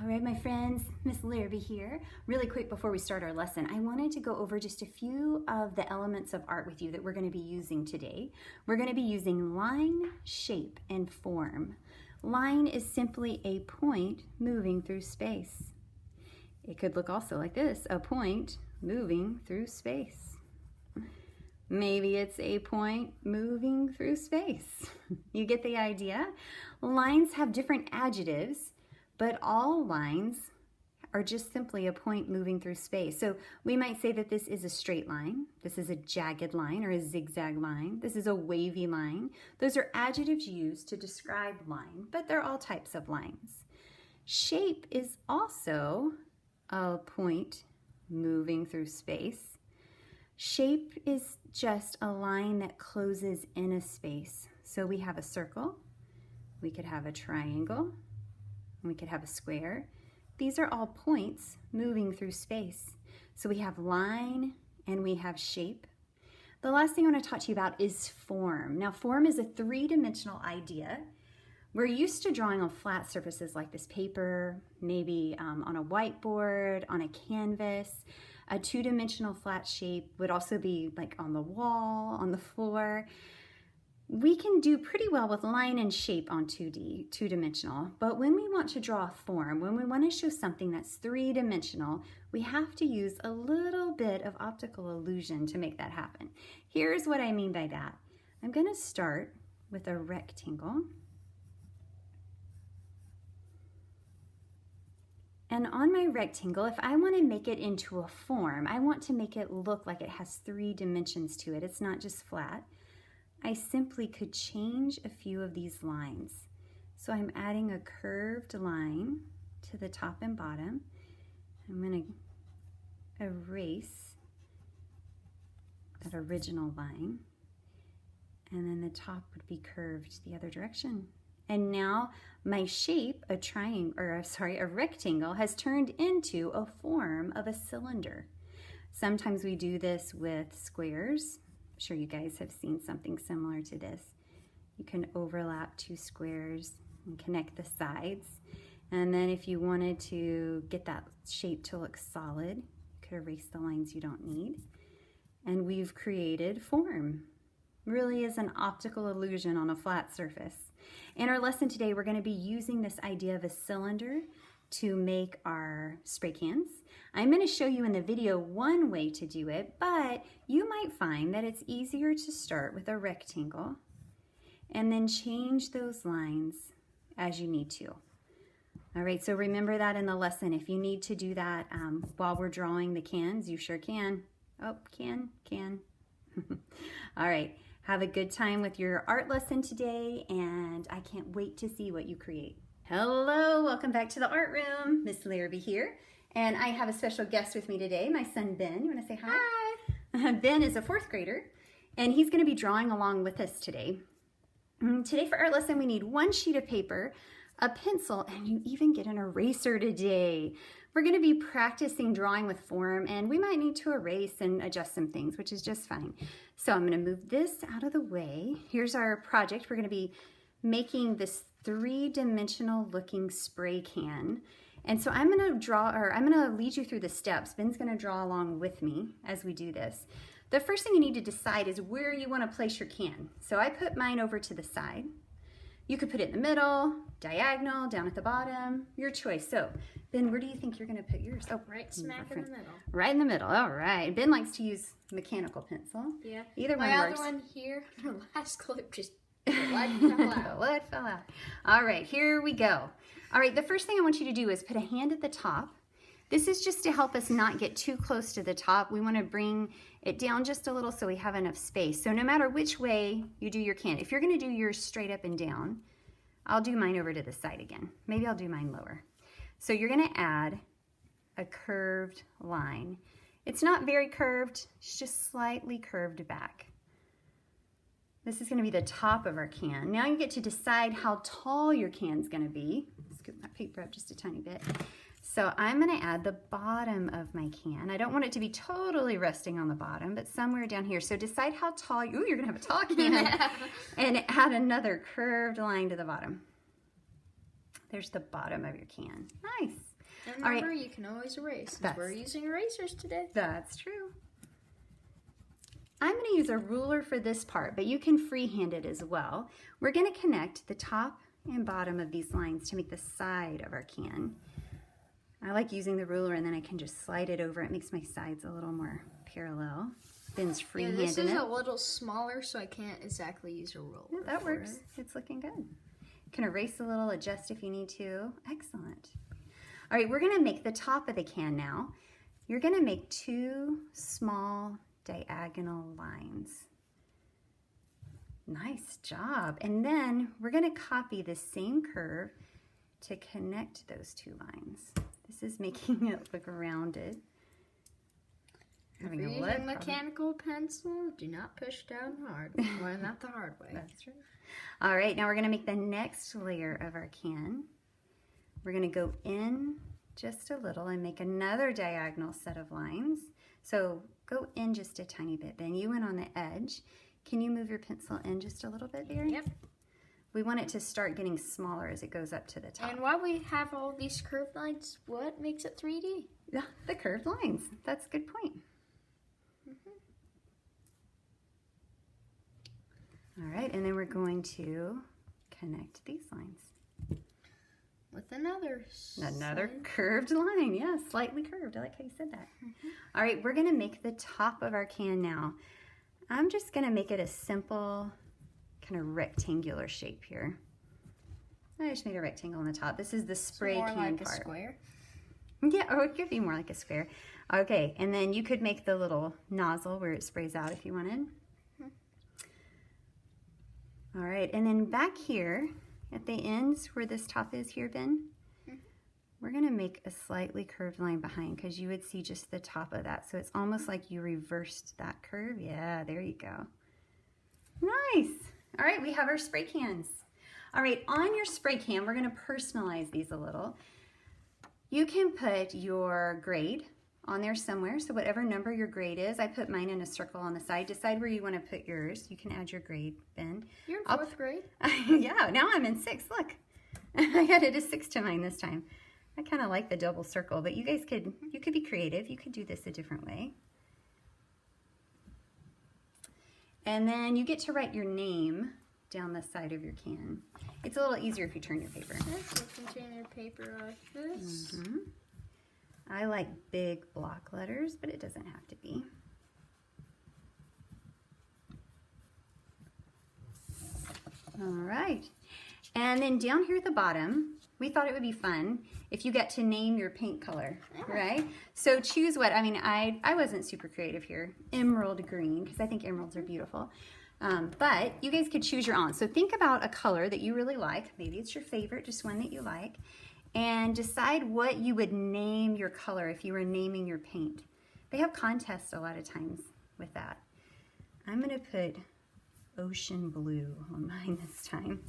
All right, my friends, Miss Larrabee here. Really quick before we start our lesson, I wanted to go over just a few of the elements of art with you that we're going to be using today. We're going to be using line, shape, and form. Line is simply a point moving through space. It could look also like this, a point moving through space. Maybe it's a point moving through space. You get the idea? Lines have different adjectives, but all lines are just simply a point moving through space. So we might say that this is a straight line, this is a jagged line or a zigzag line, this is a wavy line. Those are adjectives used to describe line, but they're all types of lines. Shape is also a point moving through space. Shape is just a line that closes in a space. So we have a circle, we could have a triangle, we could have a square. These are all points moving through space. So we have line and we have shape. The last thing I want to talk to you about is form. Now, form is a three-dimensional idea. We're used to drawing on flat surfaces like this paper, maybe on a whiteboard, on a canvas. A two-dimensional flat shape would also be like on the wall, on the floor. We can do pretty well with line and shape on 2D, two-dimensional, but when we want to draw a form, when we want to show something that's three-dimensional, we have to use a little bit of optical illusion to make that happen. Here's what I mean by that. I'm going to start with a rectangle. And on my rectangle, if I want to make it into a form, I want to make it look like it has 3 dimensions to it. It's not just flat. I simply could change a few of these lines. So I'm adding a curved line to the top and bottom. I'm going to erase that original line. And then the top would be curved the other direction. And now my shape, a rectangle, has turned into a form of a cylinder. Sometimes we do this with squares. I'm sure you guys have seen something similar to this. You can overlap 2 squares and connect the sides. And then if you wanted to get that shape to look solid, you could erase the lines you don't need. And we've created form. Really is an optical illusion on a flat surface. In our lesson today, we're going to be using this idea of a cylinder to make our spray cans. I'm going to show you in the video one way to do it, but you might find that it's easier to start with a rectangle and then change those lines as you need to. All right, so remember that in the lesson. If you need to do that while we're drawing the cans, you sure can. Oh, can. All right, have a good time with your art lesson today, and I can't wait to see what you create. Hello, welcome back to the art room. Miss Larrabee here, and I have a special guest with me today, my son Ben. You want to say hi? Hi. Ben is a 4th grader, and he's going to be drawing along with us today. Today for our lesson, we need 1 sheet of paper, a pencil, and you even get an eraser today. We're going to be practicing drawing with form, and we might need to erase and adjust some things, which is just fine. So I'm going to move this out of the way. Here's our project. We're going to be making this 3-dimensional looking spray can. And so I'm going to lead you through the steps. Ben's going to draw along with me as we do this. The first thing you need to decide is where you want to place your can. So I put mine over to the side. You could put it in the middle, diagonal, down at the bottom, your choice. So, Ben, where do you think you're going to put yours? Oh, right smack in the middle. Right in the middle. All right. Ben likes to use mechanical pencil. Yeah. Either one works. My other one here, the last clip just the lead fell out. The lead fell out. All right, here we go. All right, the first thing I want you to do is put a hand at the top. This is just to help us not get too close to the top. We want to bring it down just a little so we have enough space. So no matter which way you do your can, if you're going to do yours straight up and down, I'll do mine over to the side again. Maybe I'll do mine lower. So you're going to add a curved line. It's not very curved, it's just slightly curved back. This is going to be the top of our can. Now you get to decide how tall your can's going to be. Scoop my paper up just a tiny bit. So I'm going to add the bottom of my can. I don't want it to be totally resting on the bottom, but somewhere down here. So decide how tall, ooh, you're going to have a tall can. And add another curved line to the bottom. There's the bottom of your can. Nice. And remember, you can always erase. We're using erasers today. That's true. I'm going to use a ruler for this part, but you can freehand it as well. We're going to connect the top and bottom of these lines to make the side of our can. I like using the ruler, and then I can just slide it over. It makes my sides a little more parallel. Ben's freehanding it. This is a little smaller, so I can't exactly use a ruler. Yeah, that works. It's looking good. You can erase a little, adjust if you need to. Excellent. All right, we're going to make the top of the can now. You're going to make 2 small diagonal lines. Nice job. And then we're going to copy the same curve to connect those 2 lines. This is making it look rounded. If you're using a mechanical pencil, do not push down hard. Well, not the hard way. That's true. All right, now we're going to make the next layer of our can. We're going to go in just a little and make another diagonal set of lines. So go in just a tiny bit. Then you went on the edge. Can you move your pencil in just a little bit there? Yep. We want it to start getting smaller as it goes up to the top. And while we have all these curved lines, what makes it 3D? Yeah, the curved lines. That's a good point. All right, and then we're going to connect these lines. With another curved line. Yeah, slightly curved. I like how you said that. All right, we're going to make the top of our can now. I'm just going to make it a simple kind of rectangular shape here. I just made a rectangle on the top. This is the spray can like part. A square? Yeah, or it could be more like a square. Okay, and then you could make the little nozzle where it sprays out if you wanted. All right, and then back here at the ends where this top is here, Ben, we're going to make a slightly curved line behind because you would see just the top of that. So it's almost like you reversed that curve. Yeah, there you go. Nice. All right, we have our spray cans. All right, on your spray can, we're going to personalize these a little. You can put your grade on there somewhere. So whatever number your grade is, I put mine in a circle on the side. Decide where you want to put yours. You can add your grade, Ben. You're in 4th grade. Yeah, now I'm in 6th. Look, I added a 6 to mine this time. I kind of like the double circle, but you guys could be creative. You could do this a different way. And then you get to write your name down the side of your can. It's a little easier if you turn your paper. Yes, you can turn your paper like this. I like big block letters, but it doesn't have to be. All right. And then down here at the bottom, we thought it would be fun if you get to name your paint color, right? So choose what, I mean, I wasn't super creative here. Emerald green, because I think emeralds are beautiful. But you guys could choose your own. So think about a color that you really like. Maybe it's your favorite, just one that you like. And decide what you would name your color if you were naming your paint. They have contests a lot of times with that. I'm going to put ocean blue on mine this time.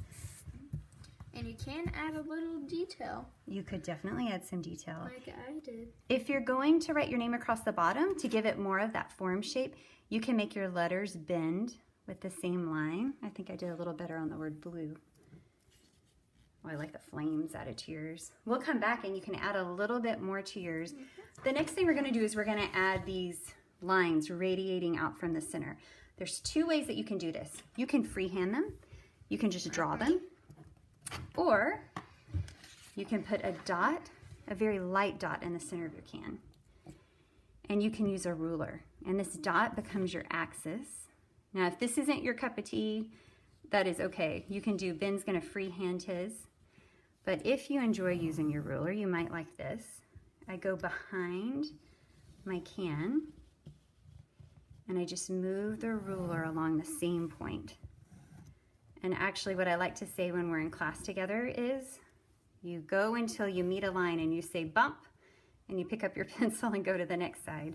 And you can add a little detail. You could definitely add some detail. Like I did. If you're going to write your name across the bottom to give it more of that form shape, you can make your letters bend with the same line. I think I did a little better on the word blue. Oh, I like the flames added to yours. We'll come back and you can add a little bit more to yours. The next thing we're going to do is we're going to add these lines radiating out from the center. There's 2 ways that you can do this. You can freehand them. You can just draw them. Or you can put a dot, a very light dot in the center of your can. And you can use a ruler. And this dot becomes your axis. Now, if this isn't your cup of tea, that is okay. You can do, Ben's going to freehand his. But if you enjoy using your ruler, you might like this. I go behind my can and I just move the ruler along the same point. And actually what I like to say when we're in class together is you go until you meet a line and you say bump and you pick up your pencil and go to the next side.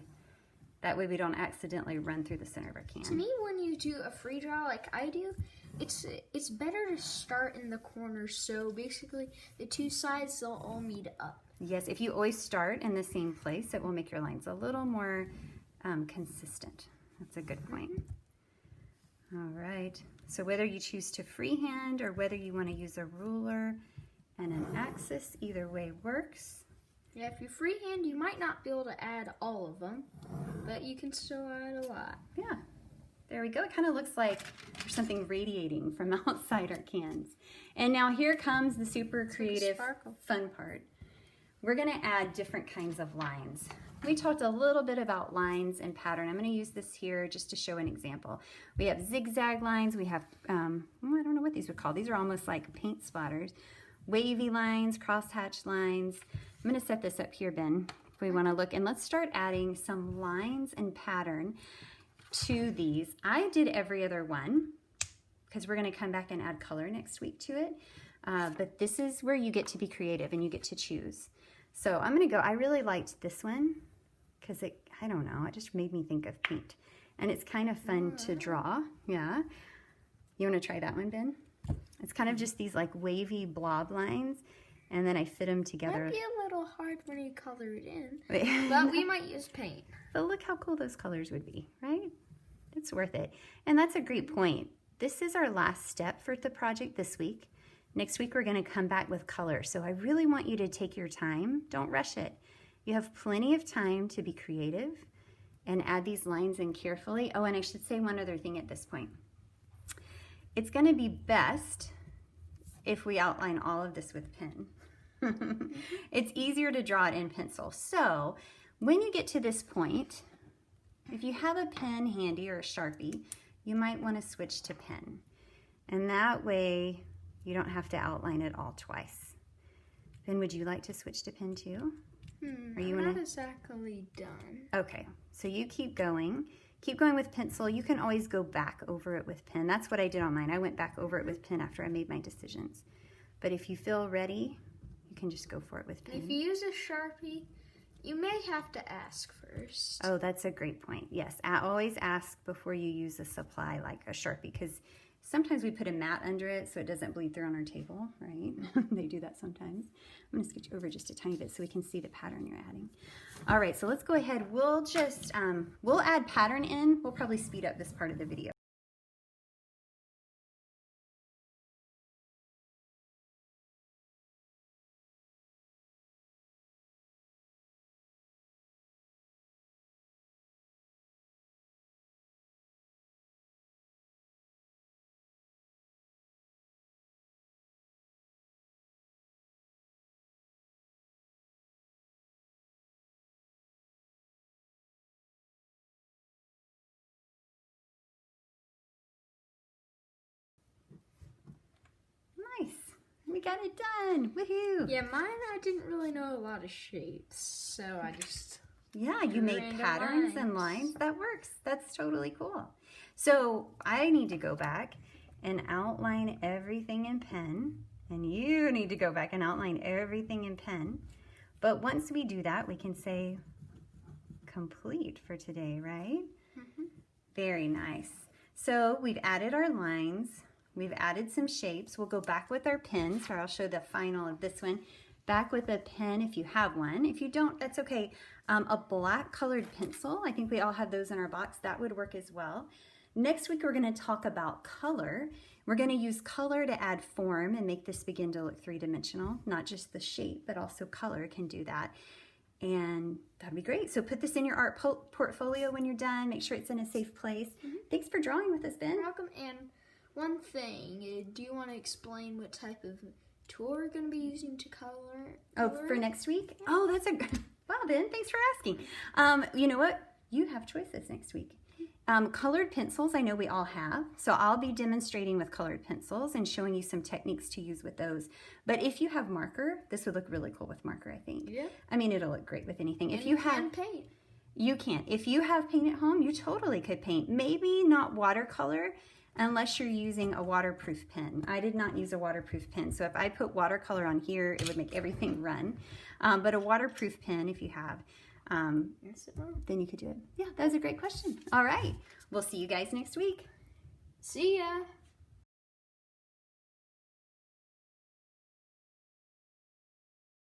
That way we don't accidentally run through the center of our can. To me, when you do a free draw like I do, it's better to start in the corners, so basically the 2 sides, they'll all meet up. Yes, if you always start in the same place, it will make your lines a little more consistent. That's a good point. All right, so whether you choose to freehand or whether you want to use a ruler and an axis. Either way works. Yeah, if you freehand, you might not be able to add all of them, but you can still add a lot. Yeah, there we go. It kind of looks like there's something radiating from outside our cans. And now here comes the super creative, fun part. We're gonna add different kinds of lines. We talked a little bit about lines and pattern. I'm gonna use this here just to show an example. We have zigzag lines, we have, I don't know what these would call. These are almost like paint splatters. Wavy lines, crosshatch lines. I'm gonna set this up here, Ben, if we wanna look. And let's start adding some lines and pattern to these. I did every other one because we're gonna come back and add color next week to it. But this is where you get to be creative and you get to choose. So I'm gonna go, I really liked this one because I don't know, it just made me think of paint. And it's kind of fun to draw, yeah. You wanna try that one, Ben? It's kind of just these like wavy blob lines, and then I fit them together. Might be a little hard when you color it in, but we might use paint. But look how cool those colors would be, right? It's worth it. And that's a great point. This is our last step for the project this week. Next week, we're gonna come back with color. So I really want you to take your time. Don't rush it. You have plenty of time to be creative and add these lines in carefully. Oh, and I should say one other thing at this point. It's gonna be best if we outline all of this with pen. It's easier to draw it in pencil. So when you get to this point, if you have a pen handy or a Sharpie, you might wanna switch to pen. And that way, you don't have to outline it all twice. Ben, would you like to switch to pen too? I'm not exactly done. Okay, so you keep going. Keep going with pencil. You can always go back over it with pen. That's what I did on mine. I went back over it with pen after I made my decisions. But if you feel ready, you can just go for it with pen. If you use a Sharpie, you may have to ask first. Oh, that's a great point. Yes, always ask before you use a supply like a Sharpie, because sometimes we put a mat under it so it doesn't bleed through on our table, right? They do that sometimes. I'm gonna scooch over just a tiny bit so we can see the pattern you're adding. All right, so let's go ahead. We'll just, we'll add pattern in. We'll probably speed up this part of the video. Nice. We got it done. Woohoo. Yeah, mine, I didn't really know a lot of shapes, so I just... Yeah, you made patterns and lines. That works. That's totally cool. So I need to go back and outline everything in pen, and you need to go back and outline everything in pen. But once we do that, we can say complete for today, right? Very nice. So we've added our lines. We've added some shapes. We'll go back with our pens, or I'll show the final of this one. Back with a pen if you have one. If you don't, that's okay. A black colored pencil. I think we all have those in our box. That would work as well. Next week, we're gonna talk about color. We're gonna use color to add form and make this begin to look three-dimensional. Not just the shape, but also color can do that. And that'd be great. So put this in your art portfolio when you're done. Make sure it's in a safe place. Thanks for drawing with us, Ben. You're welcome. And one thing, do you want to explain what type of tool we're going to be using to color? Oh, for next week? Yeah. Oh, that's a wow, Ben. Thanks for asking. You know what? You have choices next week. Colored pencils, I know we all have. So I'll be demonstrating with colored pencils and showing you some techniques to use with those. But if you have marker, this would look really cool with marker, I think. Yeah. I mean, it'll look great with anything. And if you have paint. You can. If you have paint at home, you totally could paint. Maybe not watercolor, unless you're using a waterproof pen. I did not use a waterproof pen, so if I put watercolor on here, it would make everything run. But a waterproof pen, if you have, then you could do it. Yeah, that was a great question. All right, we'll see you guys next week. See ya.